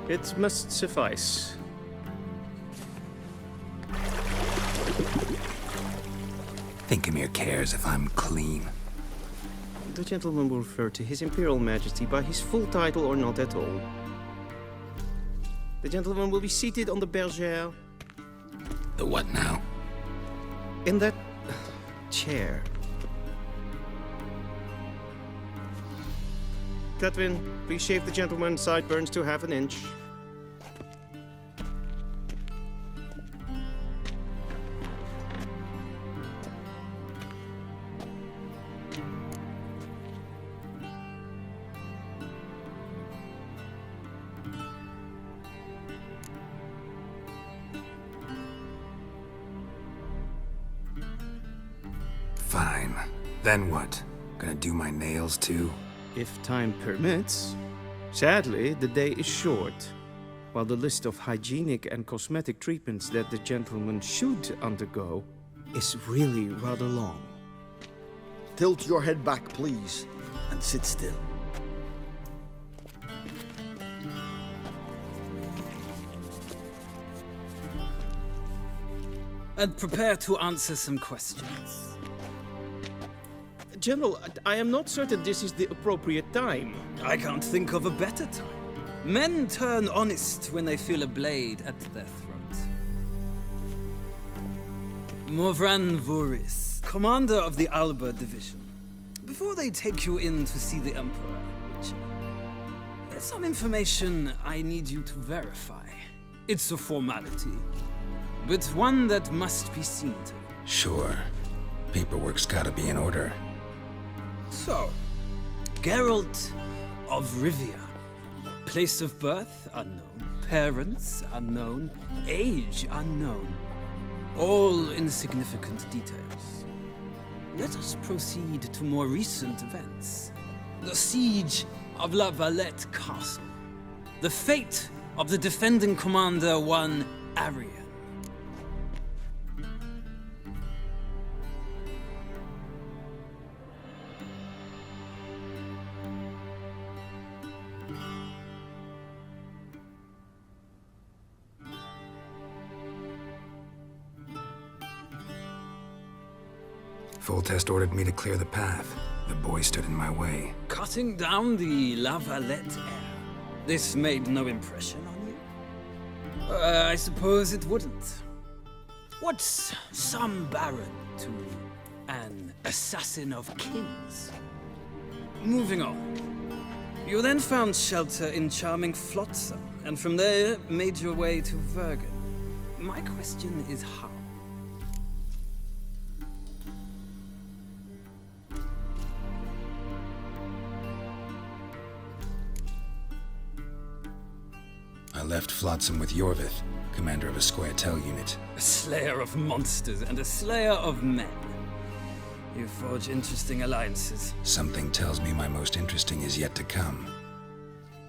It must suffice. Think Emir cares if I'm clean? The gentleman will refer to His Imperial Majesty by his full title or not at all. The gentleman will be seated on the bergère. The what now? In that chair. Catwin, please shave the gentleman's sideburns to half an inch. Fine. Then what? Gonna do my nails too? If time permits. Sadly, the day is short. While the list of hygienic and cosmetic treatments that the gentleman should undergo is really rather long. Tilt your head back, please, and sit still. And prepare to answer some questions. General, I am not certain this is the appropriate time. I can't think of a better time. Men turn honest when they feel a blade at their throat. Morvran Voris, commander of the Alba Division. Before they take you in to see the Emperor, there's some information I need you to verify. It's a formality, but one that must be seen to. Sure. Paperwork's gotta be in order. So, Geralt of Rivia. Place of birth unknown. Parents unknown. Age unknown. All insignificant details. Let us proceed to more recent events. The siege of La Valette Castle. The fate of the defending commander, one Arian. Foltest ordered me to clear the path. The boy stood in my way. Cutting down the La Valette heir. This made no impression on you? I suppose it wouldn't. What's some baron to an assassin of kings? Moving on. You then found shelter in charming Flotsam, and from there made your way to Vergen. My question is how? I left Flotsam with Yorvith, commander of a Squaretel unit. A slayer of monsters and a slayer of men. You forge interesting alliances. Something tells me my most interesting is yet to come.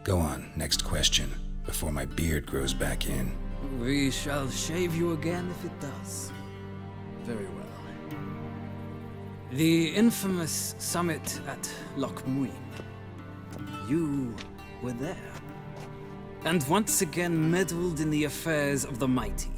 Go on, next question, before my beard grows back in. We shall shave you again if it does. Very well. The infamous summit at Loch Muin. You were there. And once again meddled in the affairs of the mighty.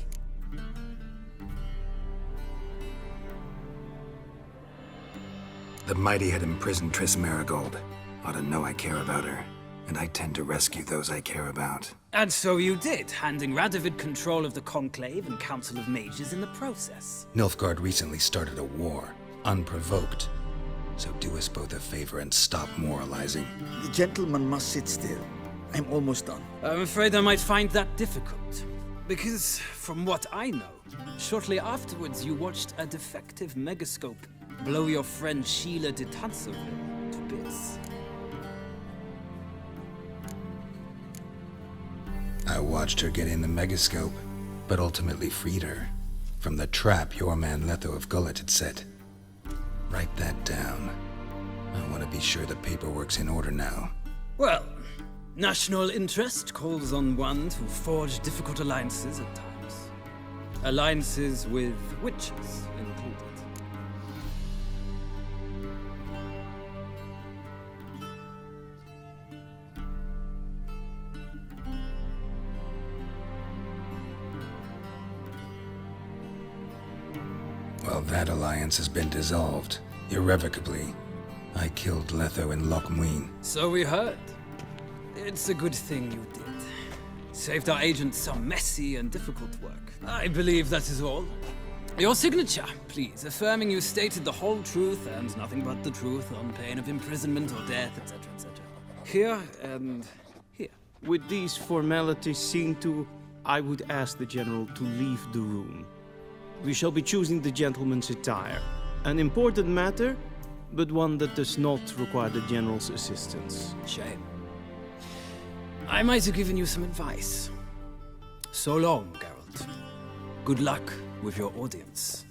The mighty had imprisoned Triss Marigold. Ought to know I care about her. And I tend to rescue those I care about. And so you did, handing Radovid control of the Conclave and Council of Mages in the process. Nilfgaard recently started a war, unprovoked. So do us both a favor and stop moralizing. The gentleman must sit still. I'm almost done. I'm afraid I might find that difficult. Because, from what I know, shortly afterwards you watched a defective megascope blow your friend Sheila de Tanserville to bits. I watched her get in the megascope, but ultimately freed her from the trap your man Letho of Gullet had set. Write that down. I want to be sure the paperwork's in order now. Well, national interest calls on one to forge difficult alliances at times. Alliances with witches included. Well, that alliance has been dissolved, irrevocably. I killed Letho and Loch Muin. So we heard. It's a good thing you did. Saved our agent some messy and difficult work. I believe that is all. Your signature, please, affirming you stated the whole truth and nothing but the truth on pain of imprisonment or death, etc., etc. Here and here. With these formalities seen to, I would ask the General to leave the room. We shall be choosing the gentleman's attire. An important matter, but one that does not require the General's assistance. Shame. I might have given you some advice. So long, Geralt. Good luck with your audience.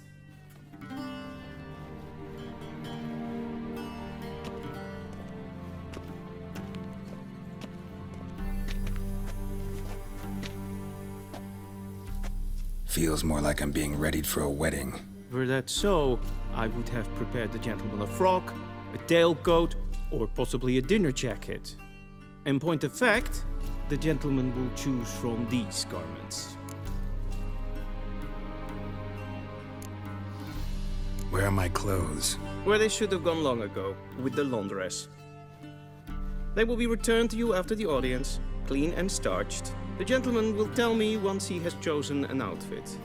Feels more like I'm being readied for a wedding. Were that so, I would have prepared the gentleman a frock, a tailcoat, or possibly a dinner jacket. In point of fact, the gentleman will choose from these garments. Where are my clothes? Where they should have gone long ago, with the laundress. They will be returned to you after the audience, clean and starched. The gentleman will tell me once he has chosen an outfit.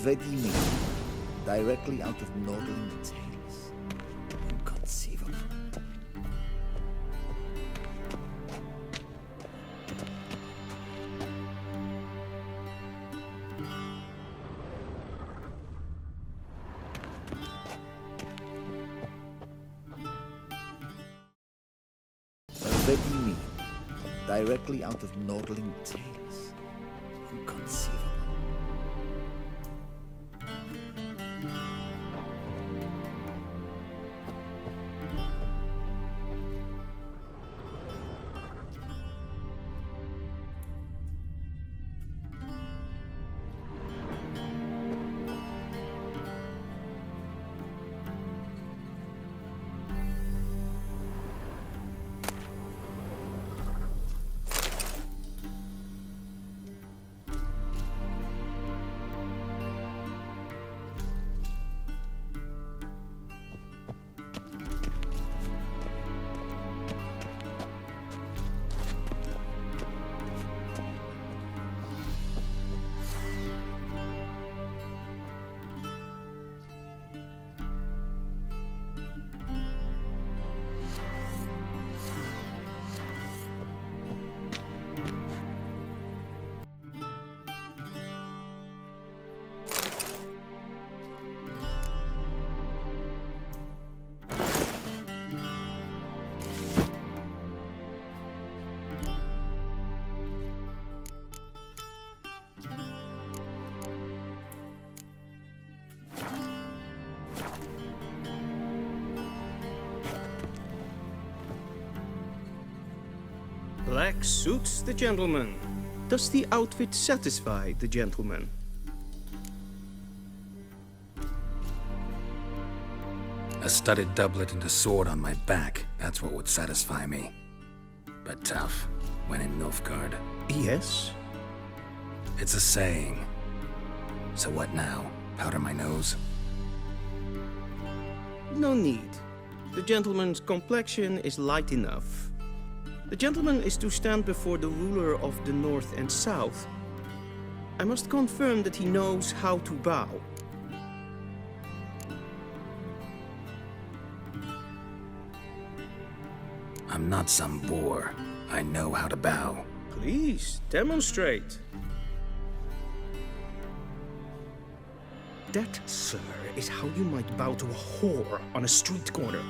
Ready me. Directly out of Nordling tales. Inconceivable. Ready me. Directly out of Nordling tales. Inconceivable. Black suits the gentleman. Does the outfit satisfy the gentleman? A studded doublet and a sword on my back, that's what would satisfy me. But tough, when in Nilfgaard. Yes. It's a saying. So what now? Powder my nose? No need. The gentleman's complexion is light enough. The gentleman is to stand before the ruler of the North and South. I must confirm that he knows how to bow. I'm not some boor. I know how to bow. Please, demonstrate. That, sir, is how you might bow to a whore on a street corner,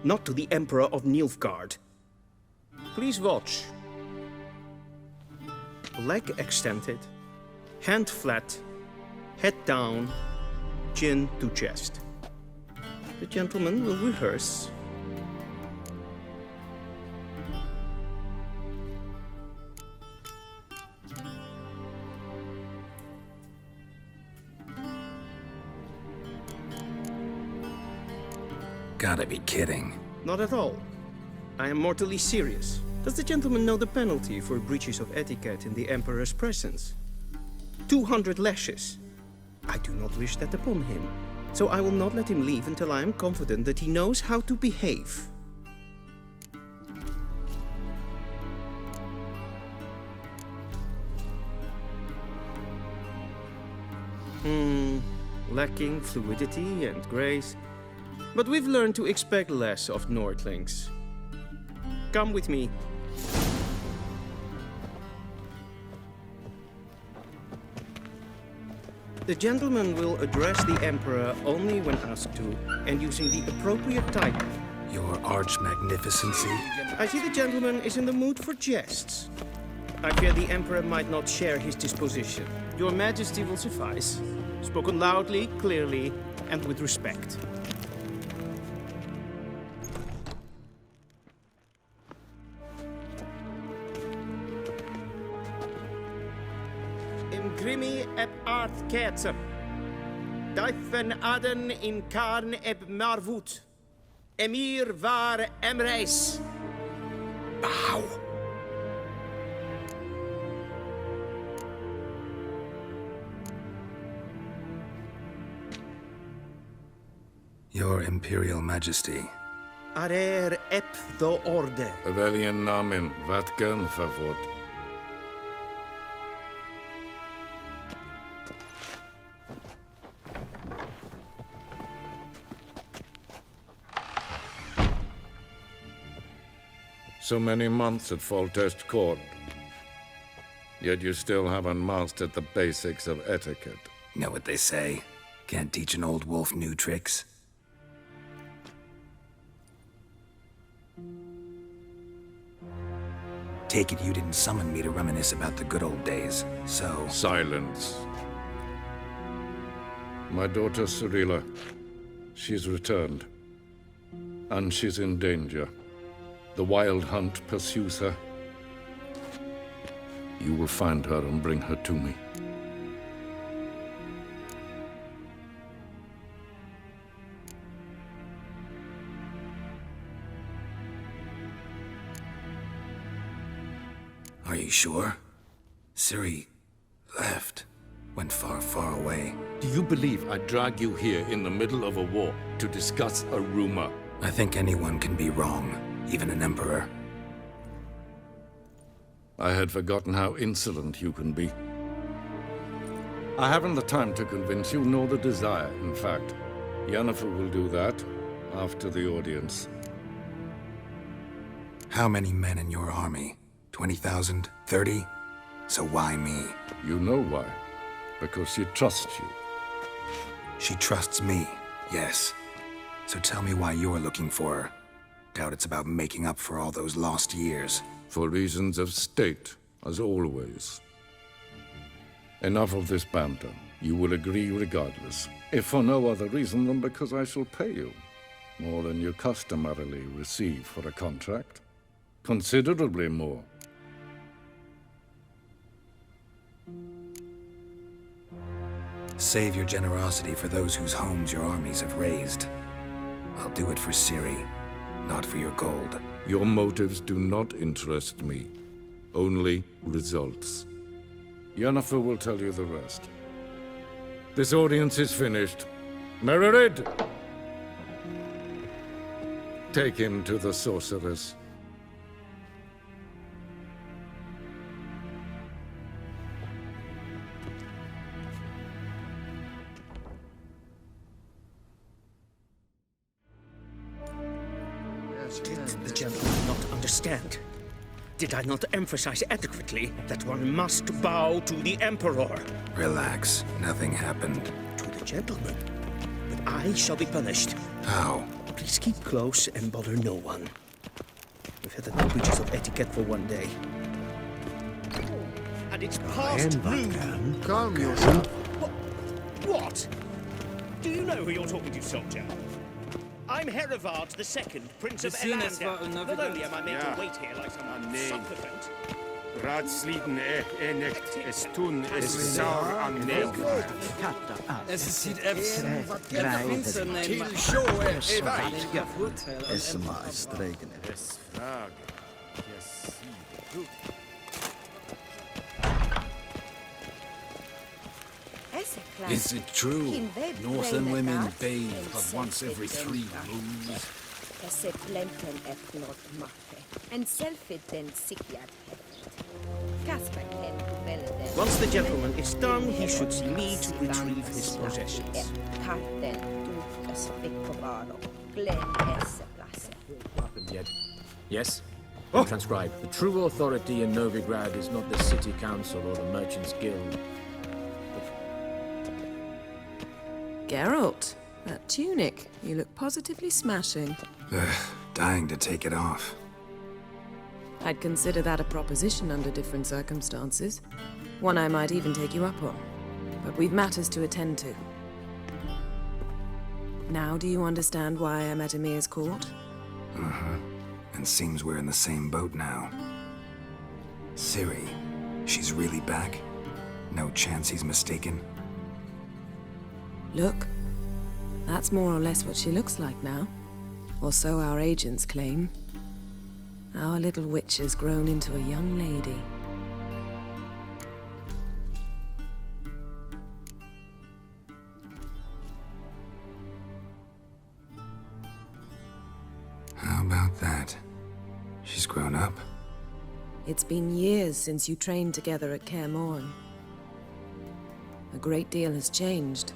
not to the Emperor of Nilfgaard. Please watch. Leg extended, hand flat, head down, chin to chest. The gentleman will rehearse. Gotta be kidding. Not at all. I am mortally serious. Does the gentleman know the penalty for breaches of etiquette in the Emperor's presence? 200 lashes. I do not wish that upon him, so I will not let him leave until I am confident that he knows how to behave. Lacking fluidity and grace. But we've learned to expect less of Nordlings. Come with me. The gentleman will address the Emperor only when asked to, and using the appropriate title. Your arch-magnificency? I see the gentleman is in the mood for jests. I fear the Emperor might not share his disposition. Your Majesty will suffice. Spoken loudly, clearly, and with respect. In grimi eb arth kertsem. Duifen aden in karn eb marvut. Emir var emreis. Bow! Your Imperial Majesty. Arer ep the orde. Weljen namen, wat kan favort? So many months at Foltest Court. Yet you still haven't mastered the basics of etiquette. Know what they say? Can't teach an old wolf new tricks. Take it you didn't summon me to reminisce about the good old days, so... Silence. My daughter Cyrilla, she's returned. And she's in danger. The Wild Hunt pursues her. You will find her and bring her to me. Are you sure? Ciri left. Went far, far away. Do you believe I'd drag you here in the middle of a war to discuss a rumor? I think anyone can be wrong, even an emperor. I had forgotten how insolent you can be. I haven't the time to convince you, nor the desire, in fact. Yennefer will do that after the audience. How many men in your army? 20,000? 30? So why me? You know why. Because she trusts you. She trusts me, yes. So tell me why you're looking for her. Doubt it's about making up for all those lost years. For reasons of state, as always. Enough of this banter. You will agree regardless. If for no other reason than because I shall pay you. More than you customarily receive for a contract. Considerably more. Save your generosity for those whose homes your armies have razed. I'll do it for Ciri, not for your gold. Your motives do not interest me. Only results. Yennefer will tell you the rest. This audience is finished. Mererid! Take him to the sorceress. Did the gentleman not understand? Did I not emphasize adequately that one must bow to the Emperor? Relax, nothing happened. To the gentleman. But I shall be punished. How? Please keep close and bother no one. We've had enough breaches of etiquette for one day. And it's past rude. Calm yourself. What? Do you know who you're talking to, soldier? I'm Herivard II, Prince of Sines Elander. war een Not only am I made Ja. to wait here like some nee. supplicant, Raadsleden echt es tun es sauer an Neg. Es sieht Epson. Till show er är väg. Vorteil. Esma är stregen. Es frag. Yes. Is it true? Northern women bathe but once every 3 moons? Once the gentleman is done, he should leave to retrieve his possessions. Yet. Yes? Transcribe. The true authority in Novigrad is not the city council or the merchants' guild. Geralt, that tunic. You look positively smashing. Dying to take it off. I'd consider that a proposition under different circumstances. One I might even take you up on. But we've matters to attend to. Now do you understand why I'm at Emir's court? And seems we're in the same boat now. Ciri, she's really back? No chance he's mistaken? Look, that's more or less what she looks like now. Or so our agents claim. Our little witch has grown into a young lady. How about that? She's grown up. It's been years since you trained together at Kaer Morhen. A great deal has changed.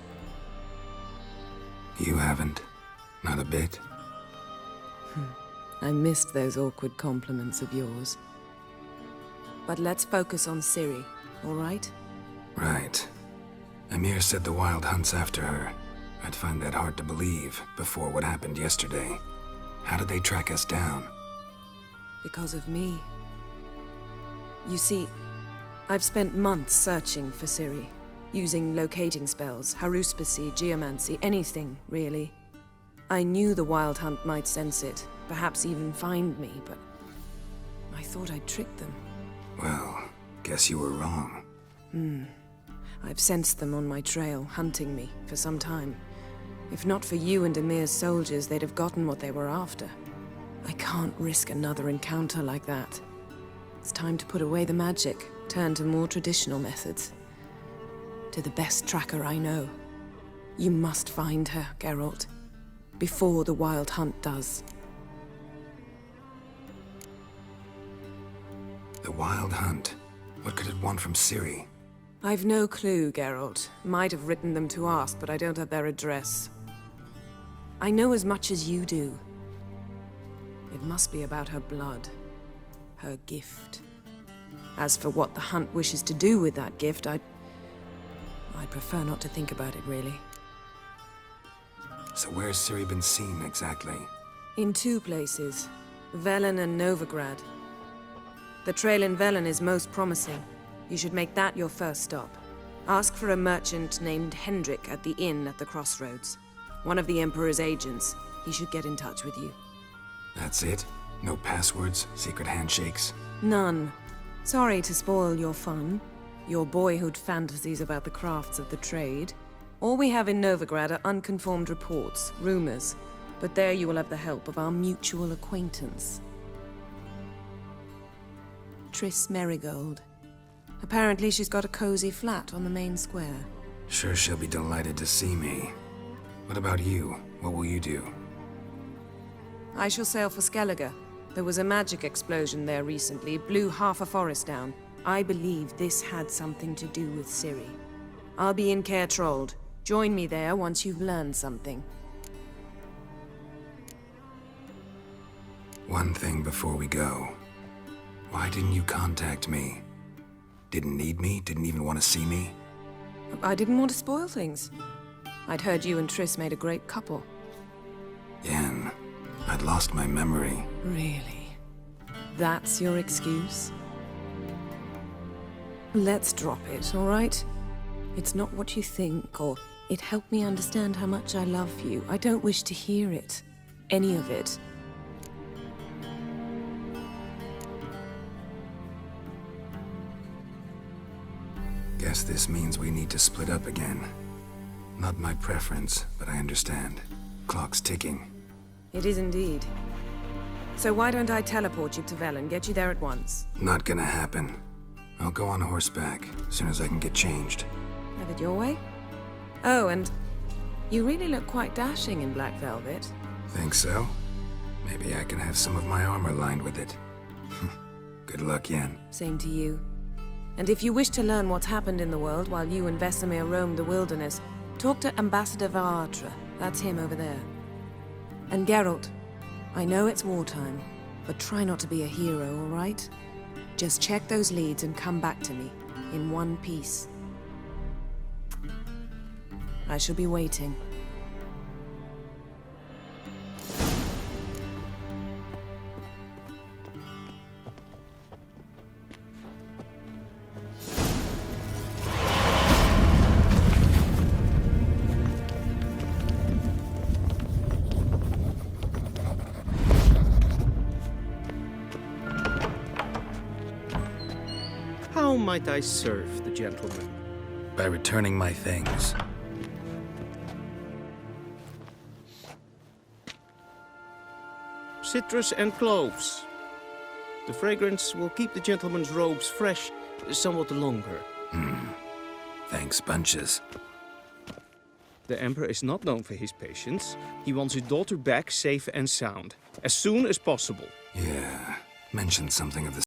You haven't. Not a bit. I missed those awkward compliments of yours. But let's focus on Ciri, all right? Right. Emir said the Wild Hunt's after her. I'd find that hard to believe before what happened yesterday. How did they track us down? Because of me. You see, I've spent months searching for Ciri, using locating spells, haruspicy, geomancy, anything, really. I knew the Wild Hunt might sense it, perhaps even find me, but I thought I'd tricked them. Well, guess you were wrong. I've sensed them on my trail, hunting me, for some time. If not for you and Emir's soldiers, they'd have gotten what they were after. I can't risk another encounter like that. It's time to put away the magic, turn to more traditional methods. To the best tracker I know. You must find her, Geralt. Before the Wild Hunt does. The Wild Hunt? What could it want from Ciri? I've no clue, Geralt. Might have written them to ask, but I don't have their address. I know as much as you do. It must be about her blood. Her gift. As for what the Hunt wishes to do with that gift, I'd prefer not to think about it, really. So where's Ciri been seen, exactly? In 2 places. Velen and Novigrad. The trail in Velen is most promising. You should make that your first stop. Ask for a merchant named Hendrik at the inn at the crossroads. One of the Emperor's agents. He should get in touch with you. That's it? No passwords, secret handshakes? None. Sorry to spoil your fun. Your boyhood fantasies about the crafts of the trade. All we have in Novigrad are unconfirmed reports, rumors. But there you will have the help of our mutual acquaintance. Triss Merigold. Apparently she's got a cozy flat on the main square. Sure she'll be delighted to see me. What about you? What will you do? I shall sail for Skellige. There was a magic explosion there recently, blew half a forest down. I believe this had something to do with Ciri. I'll be in Caer Trold. Join me there once you've learned something. One thing before we go. Why didn't you contact me? Didn't need me? Didn't even want to see me? I didn't want to spoil things. I'd heard you and Triss made a great couple. Yen, I'd lost my memory. Really? That's your excuse? Let's drop it, all right? It's not what you think, or it helped me understand how much I love you. I don't wish to hear it. Any of it. Guess this means we need to split up again. Not my preference, but I understand. Clock's ticking. It is indeed. So why don't I teleport you to Velen, get you there at once? Not gonna happen. I'll go on horseback, as soon as I can get changed. Have it your way? Oh, and you really look quite dashing in black velvet. Think so? Maybe I can have some of my armor lined with it. Good luck, Yen. Same to you. And if you wish to learn what's happened in the world while you and Vesemir roamed the wilderness, talk to Ambassador Varatra. That's him over there. And Geralt, I know it's wartime, but try not to be a hero, all right? Just check those leads and come back to me, in one piece. I shall be waiting. How might I serve the gentleman? By returning my things. Citrus and cloves. The fragrance will keep the gentleman's robes fresh somewhat longer. Thanks, bunches. The Emperor is not known for his patience. He wants his daughter back safe and sound, as soon as possible. Yeah, mentioned something of the